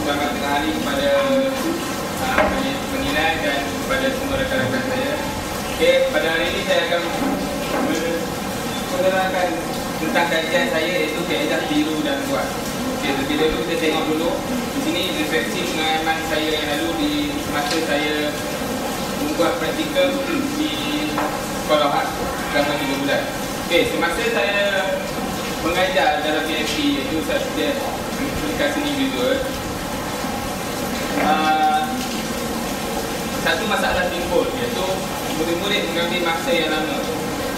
selamat tengah hari kepada penilai dan kepada semua rakan-rakan saya. Okey, pada hari ini saya akan menerangkan tentang kajian saya, iaitu kaedah tiru dan buat. Okey, terlebih dahulu kita tengok dulu di sini refleksi pengalaman saya yang lalu di masa saya membuat praktikal di sekolah selama 3 bulan. Okey, semasa saya mengajar dalam PFP, iaitu subjek komunikasi seni visual, satu masalah timbul, iaitu murid-murid mengambil masa yang lama.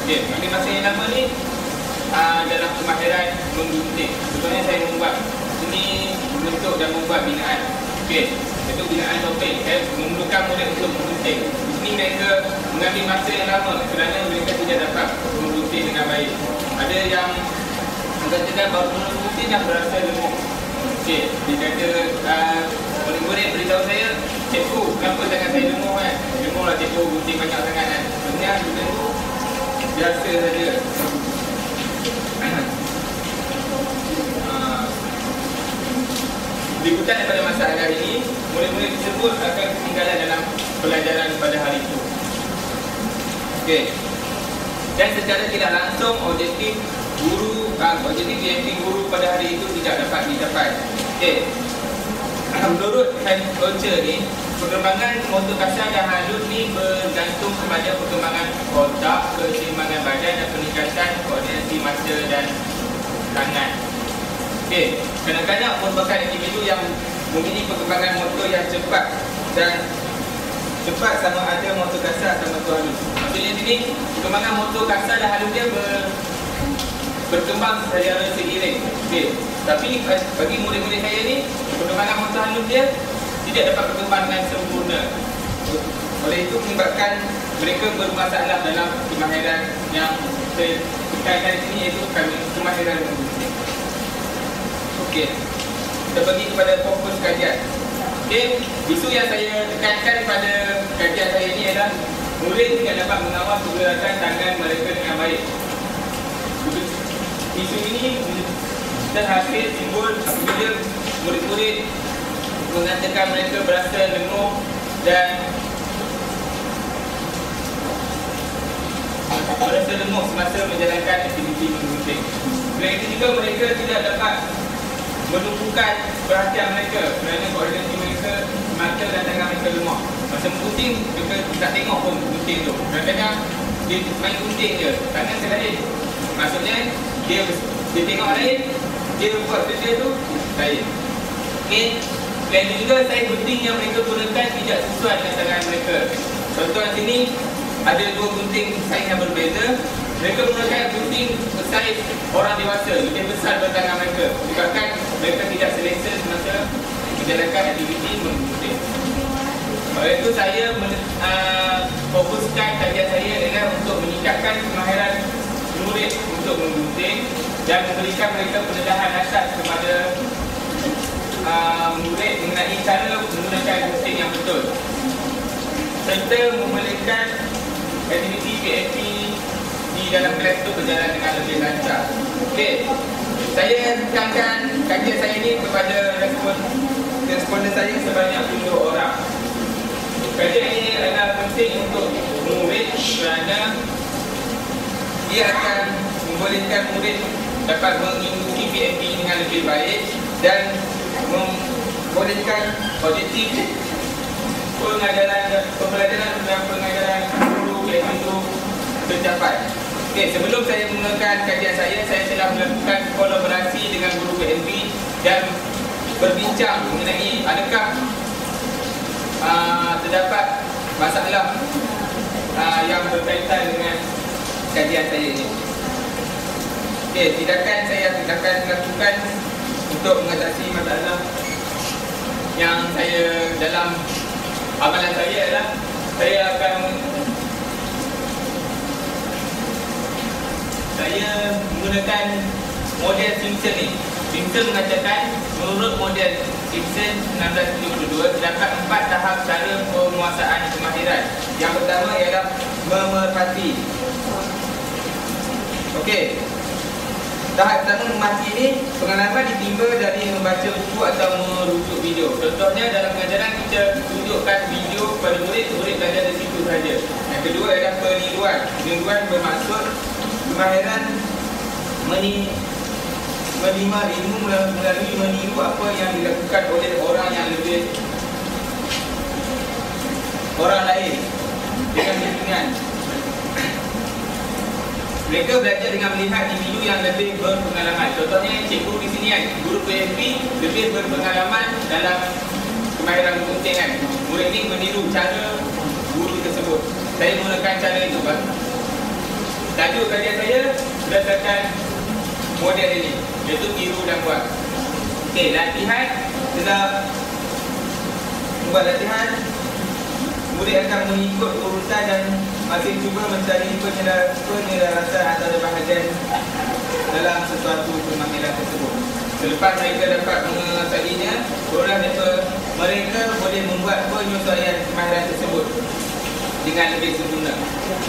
Okey, mengambil masa yang lama ni dalam kemahiran menggunting. Contohnya saya membuat ini, membentuk dan membuat binaan. Okey, iaitu binaan topik. Saya memerlukan murid untuk menggunting. Di sini mereka mengambil masa yang lama kerana mereka tidak dapat menggunting dengan baik. Ada yang mengatakan baru mula menggunting dah berasa lemah. Okey, dia kata murid-murid beritahu saya, "Cikgu, kenapa tangan saya lemah kan? Lemah lah cikgu, gunting banyak sangat kan." Sebenarnya benda tu biasa saja. Liputan daripada masalah hari ini, murid-murid tersebut akan ketinggalan dalam pelajaran pada hari itu. Okey. Dan secara tidak langsung objektif PFP guru pada hari itu tidak dapat dicapai. Okey. Menurut Science Culture ni, perkembangan motor kasar dan halus ni bergantung kepada perkembangan otak, keseimbangan badan dan peningkatan koordinasi mata dan tangan. Okey, kadang-kadang merupakan individu yang memiliki perkembangan motor yang cepat dan cepat sama ada motor kasar atau motor halus. Maksudnya sini, perkembangan motor kasar dan halus dia berkembang secara seiring. Okey, tapi bagi murid-murid saya ni, perkembangan motor halus dia tidak dapat berkembang dengan sempurna. Oleh itu menyebabkan mereka bermasalah dalam kemahiran yang saya tekankan di sini, iaitu kemahiran menggunting. Okey, kita pergi kepada fokus kajian. Okey, isu yang saya tekankan pada kajian saya ini adalah murid tidak dapat mengawal pergerakan tangan mereka dengan baik. Isu ini terhasil timbul apabila murid-murid mengatakan mereka berasa lemah dan berasa lemah semasa menjalankan aktiviti menggunting. Selain itu juga mereka tidak dapat menumpukan perhatian mereka kerana koordinasi mereka, mata dan tangan mereka lemah. Masa menggunting, mereka tak tengok pun gunting tu. Kadang-kadang dia main gunting je, tangan terlain. Maksudnya dia tengok lain, dia buat kerja tu lain. Okey, dan juga saya gunting yang mereka gunakan tidak sesuai dengan tangan mereka. Contoh di sini ada 2 gunting saiz yang berbeza. Mereka menggunakan gunting saiz orang dewasa, lebih besar daripada tangan mereka, menyebabkan mereka tidak selesa semasa menjalankan aktiviti menggunting. Oleh itu saya fokuskan kajian saya adalah untuk meningkatkan kemahiran murid untuk menggunting dan memberikan mereka pendedahan asas kepada murid mengenai cara menggunakan gunting yang betul, serta membolehkan aktiviti PFP di dalam kelas itu berjalan dengan lebih lancar. Okey, saya tekankan kajian saya ini kepada responden saya sebanyak 7 orang. Kajian ini adalah penting untuk murid kerana dia akan membolehkan murid dapat mengikuti PFP dengan lebih baik dan membolehkan objektif pembelajaran dan pengajaran guru PFP itu tercapai. Okey, sebelum saya memulakan kajian saya telah melakukan kolaborasi dengan guru PFP dan berbincang mengenai adakah terdapat masalah yang berkaitan dengan kajian saya ini. Okey, tindakan saya akan lakukan untuk mengatasi masalah yang saya dalam amalan saya adalah saya menggunakan model Simpson ni. Simpson mengatakan menurut model Simpson 1972 terdapat 4 tahap cara penguasaan kemahiran. Yang pertama ialah memerhati. Okey. tahap pertama memahami ini, pengalaman ditimba dari membaca buku atau merujuk video. Contohnya dalam pengajaran kita tunjukkan video kepada murid, murid belajar dari situ saja. Yang kedua adalah peniruan. Peniruan bermaksud kemahiran menerima ilmu melalui meniru apa yang dilakukan oleh orang yang lebih orang lain dengan bimbingan. Mereka belajar dengan melihat individu yang lebih berpengalaman. Contohnya cikgu di sini kan, guru PSP lebih berpengalaman dalam kemahiran gunting kan. Murid ini meniru cara guru tersebut. Saya menggunakan cara itu kan. Tajuk kajian saya berdasarkan model ini, iaitu tiru dan buat. Okey, latihan. Setelah membuat latihan, murid akan mengikut urutan dan masih cuba mencari penyelarasan antara bahagian dalam sesuatu pemahiran tersebut. Selepas mereka dapat menguasainya, mereka boleh membuat penyesuaian kemahiran tersebut dengan lebih sempurna.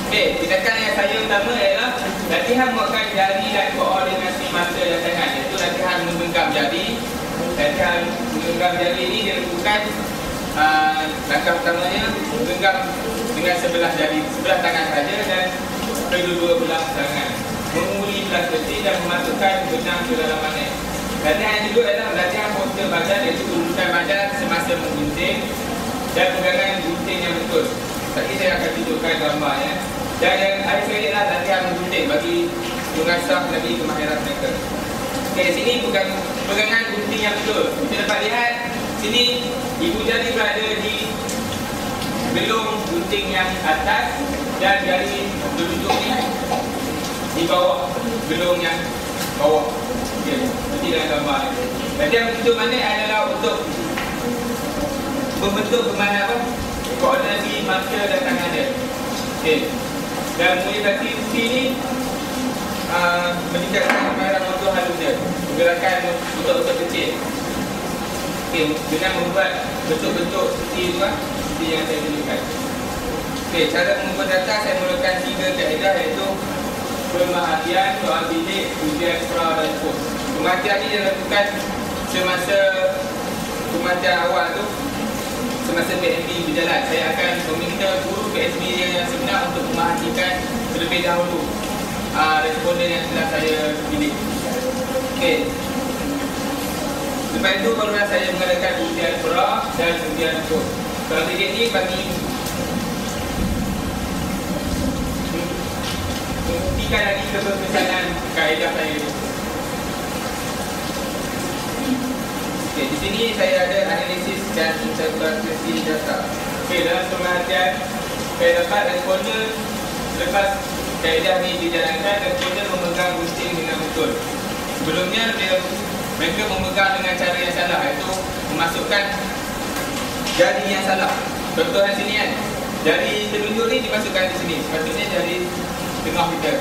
Okey, tindakan yang saya utama ialah latihan menguatkan jari dan koordinasi mata dan tangan, iaitu latihan menggenggam jari. Latihan menggenggam jari ini dilakukan langkah pertamanya menggenggam dengan sebelah jari, sebelah tangan saja dan kedua-dua belah tangan, menguli belah kecil dan memasukkan benang ke dalam magnet. Latihan yang kedua adalah latihan postur badan, iaitu urutan badan semasa menggunting dan pegangan gunting yang betul. Tadi saya akan tunjukkan gambar ya. Dan yang hari sekali adalah latihan menggunting bagi mengasah lagi kemahiran mereka. Okey, sini pegangan gunting yang betul. Kita dapat lihat sini ibu jari berada di belum gunting yang atas dan jari berlutut ni di bawah belum yang bawah. Okey, seperti dalam gambar ni. Latihan bentuk mana adalah untuk membentuk kemana koordinasi mata dan tangan dia. Okey. Dan motivasi ni meningkatkan kemahiran motor halus dia, gerakan otot-otot kecil. Okey, dengan membuat bentuk-bentuk seperti itu seperti yang saya tunjukkan. Okey, cara membuat data saya menggunakan 3 kaedah, iaitu pemerhatian, soal bilik, ujian pra dan post. Pemerhatian ni dilakukan semasa pemerhatian awal tu, semasa PSB berjalan. Saya akan meminta guru PSB yang sebenar untuk memerhatikan terlebih dahulu responden yang telah saya pilih. Okey. Lepas itu barulah saya mengadakan ujian pra dan ujian post. Kalau sedikit ni bagi membuktikan lagi keberkesanan kaedah saya ini. Okey, di sini saya ada analisis dan interpretasi data. Okey, dalam pemerhatian saya dapat responden lepas kaedah ni dijalankan, responden memegang gunting dengan betul. Sebelumnya mereka memegang dengan cara yang salah, iaitu memasukkan jari yang salah. Contoh yang sini kan, jari telunjuk ni dimasukkan di sini, sepatutnya jari tengah kita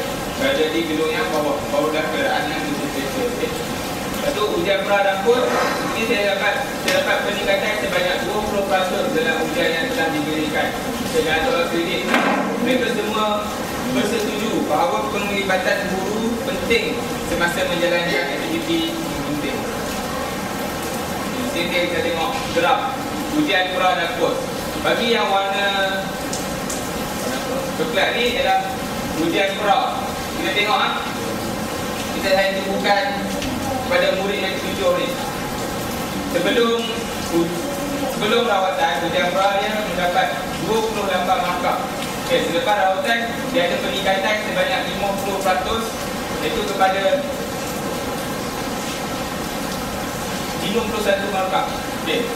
berada di gedung yang bawah, barulah keadaan yang betul-betul. Okay. Lepas tu ujian pra dan post, ini saya dapat peningkatan sebanyak 20% dalam ujian yang telah diberikan. Dengan soal kredit, mereka semua bersetuju bahawa penglibatan guru penting semasa menjalankan aktiviti penting. Sini kita tengok graf ujian pra dan post. Bagi yang warna coklat ni ialah ujian pra. Kita tengok kita saya tunjukkan kepada murid yang ketujuh ni. Sebelum rawatan, ujian pra dia mendapat 28 markah. Okay, selepas rawatan dia ada peningkatan sebanyak 50%, iaitu kepada 51 markah. Okay,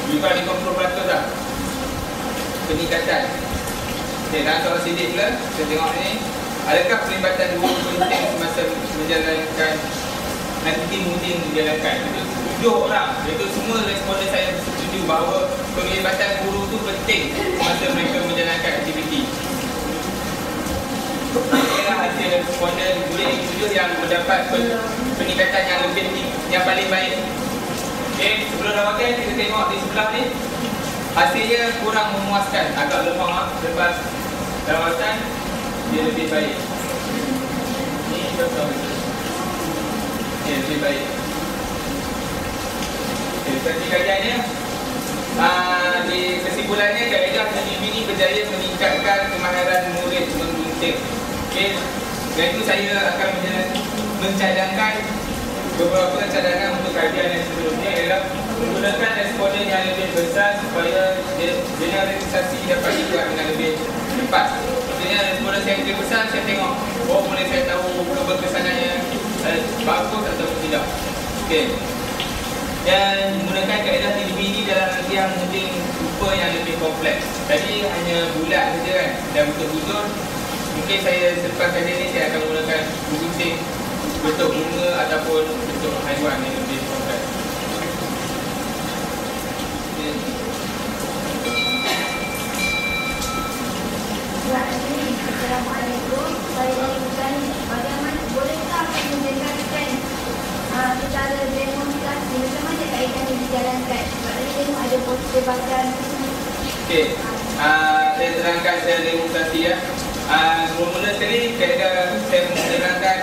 lebih 50% dah peningkatan. Okay, dalam soal sidik pula kita tengok ni, adakah pelibatan guru penting semasa menjalankan aktiviti dijalankan? Itu 7 orang, iaitu semua responden saya setuju bahawa penglibatan guru tu penting semasa mereka menjalankan aktiviti. Inilah hasil responden murid yang ketujuh yang mendapat peningkatan yang lebih yang paling baik. Okay, sebelum rawatan kita tengok di sebelah ni, hasilnya kurang memuaskan, agak lemah. Lepas rawatan dia lebih baik. Ini contoh. lebih baik. Seperti kajiannya, di kesimpulannya kaedah TDB ini berjaya meningkatkan kemahiran murid menggunting. Okay. Dan itu saya akan mencadangkan beberapa cadangan untuk kajian yang sebelumnya, ialah menggunakan responden yang lebih besar supaya generalisasi dapat dibuat dengan lebih cepat. Maksudnya responden saya lebih besar, saya tengok boleh saya tahu keberkesanannya bagus atau tidak. Okay. Dan menggunakan kaedah TDB ini dalam latihan mungkin rupa yang lebih kompleks. Tadi hanya bulat saja kan, dan bentuk bujur. Mungkin saya selepas kajian ini saya akan menggunakan gunting bentuk bunga ataupun bentuk haiwan yang lebih kompleks. Assalamualaikum. Saya ingin bertanya, bagaimana bolehkah menjelaskan secara demonstrasi macam mana kaedah ini dijalankan? Sebab tadi tengok ada poster badan. Okey, saya terangkan secara demonstrasi ya. Mula-mula sekali kaedah saya menerangkan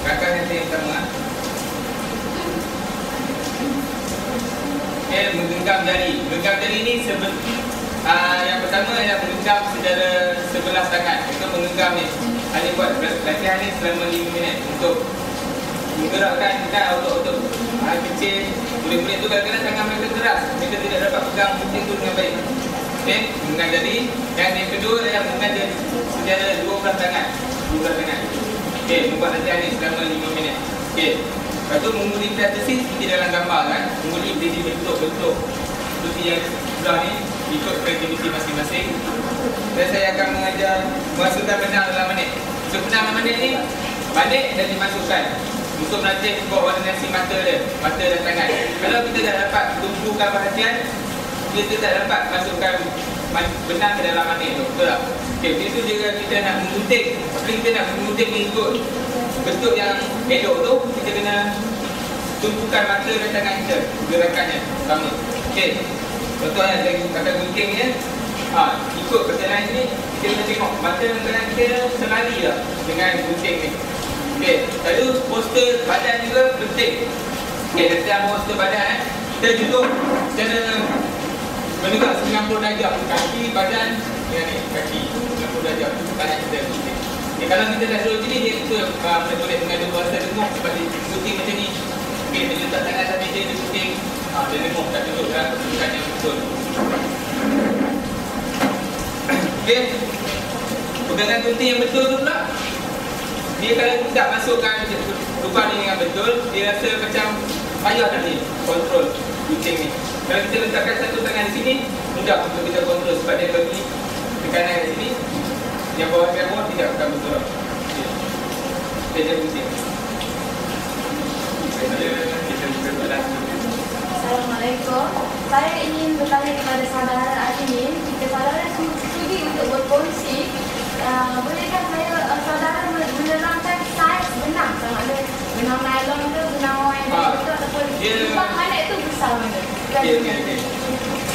rakan yang pertama. Okay, menggenggam jari. Menggenggam jari ni yang pertama adalah menggenggam secara sebelah tangan. Itu menggenggam ni. Hanya buat latihan ni selama 5 minit untuk menggerakkan otot-otot kecil. Murid-murid tu kadang-kadang tangan mereka keras, mereka tidak dapat pegang gunting tu dengan baik. Okey, menggenggam jari. Dan yang kedua adalah menggenggam jari secara 12 tangan. 12 tangan. Okey, membuat latihan ni selama 5 minit. Okey. Lepas tu mengundi tesis seperti dalam gambar kan. Mengundi jadi bentuk-bentuk seperti yang sebelah ni ikut kreativiti masing-masing. Dan saya akan mengajar masukkan benang dalam manit. So benang dalam manit ni balik dan dimasukkan untuk melatih koordinasi mata dia, mata dan tangan. Kalau kita dah dapat tumpukan perhatian, kita tak dapat masukkan benang ke dalam manit tu, betul tak? Okay, begitu juga kita nak menggunting. Apabila kita nak menggunting mengikut bentuk yang elok tu, kita kena tumpukan mata dan tangan kita, gerakannya sama. Okey, contohnya saya akan gunting ni, ikut perjalanan ni, kita kena tengok mata dan tangan kita selari lah dengan gunting ni. Okey, lalu poster badan juga penting. Okey, kita poster badan kita duduk secara menegak 90 darjah, kaki, badan, ni, kaki 90 darjah, tangan kita gunting. Okay, kalau kita dah suruh sini, dia itu boleh mengadu kuasa dengung sebab dia gunting macam ni. Okey, dia letak tangan atas meja, dia gunting, dia dengung, tak duduk dalam kedudukan yang betul. Okey, pegangan gunting yang betul tu pula, dia kalau tidak masukkan lubang ni dengan betul, dia rasa macam payah dah ni kontrol gunting ni. Kalau kita letakkan satu tangan di sini, mudah untuk kita kontrol sebab dia bagi tekanan di sini, yang bawah tidak akan betul. Dia jadi gunting. Assalamualaikum. Saya ingin bertanya kepada saudara admin, jika saudara sudi untuk berkongsi, bolehkah saudara menerangkan saiz benang, sama ada benang nylon ke, benang wine ke, ataupun lubang mana itu besar mana? Okay.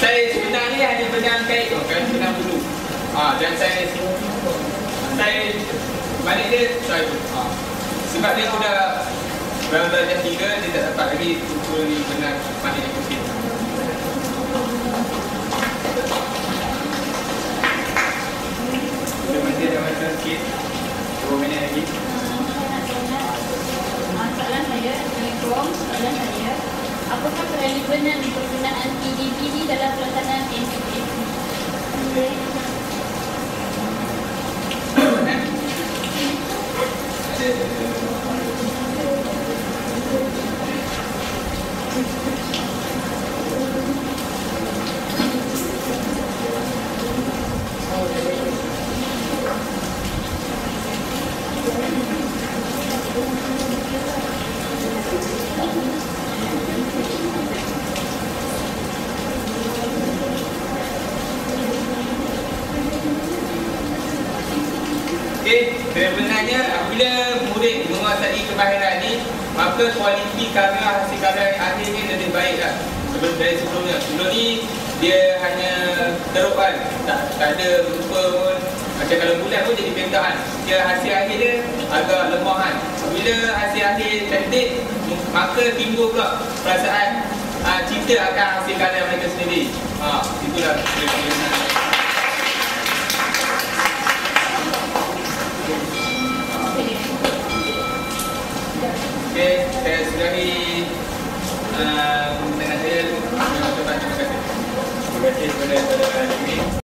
Saiz benang ni hanya benang kait tu, kan, benang bulu. Dan saiz balik dia saiz. Sebab dia sudah berapa darjah 3, dia tak dapat lagi ukur benang mana yang kecil. Kita masih ada masa sikit, 2 minit lagi. Soalan saya, apakah relevanan penggunaan TDB ini dalam pelaksanaan NCA? Okey, sebenarnya apabila murid menguasai kemahiran ni, maka kualiti karya hasil karya akhir ni lebih baik lah dari sebelumnya. Sebelum ni dia hanya terukan, tak ada berupa pun Macam kalau bulan pun jadi petak kan. Dia hasil akhir dia agak lemah kan. Bila hasil akhir cantik, maka timbul pula perasaan cinta akan hasil karya mereka sendiri. Itulah perbezaan. Okey, saya sudahi dengan saya. Terima kasih kepada saudara ini.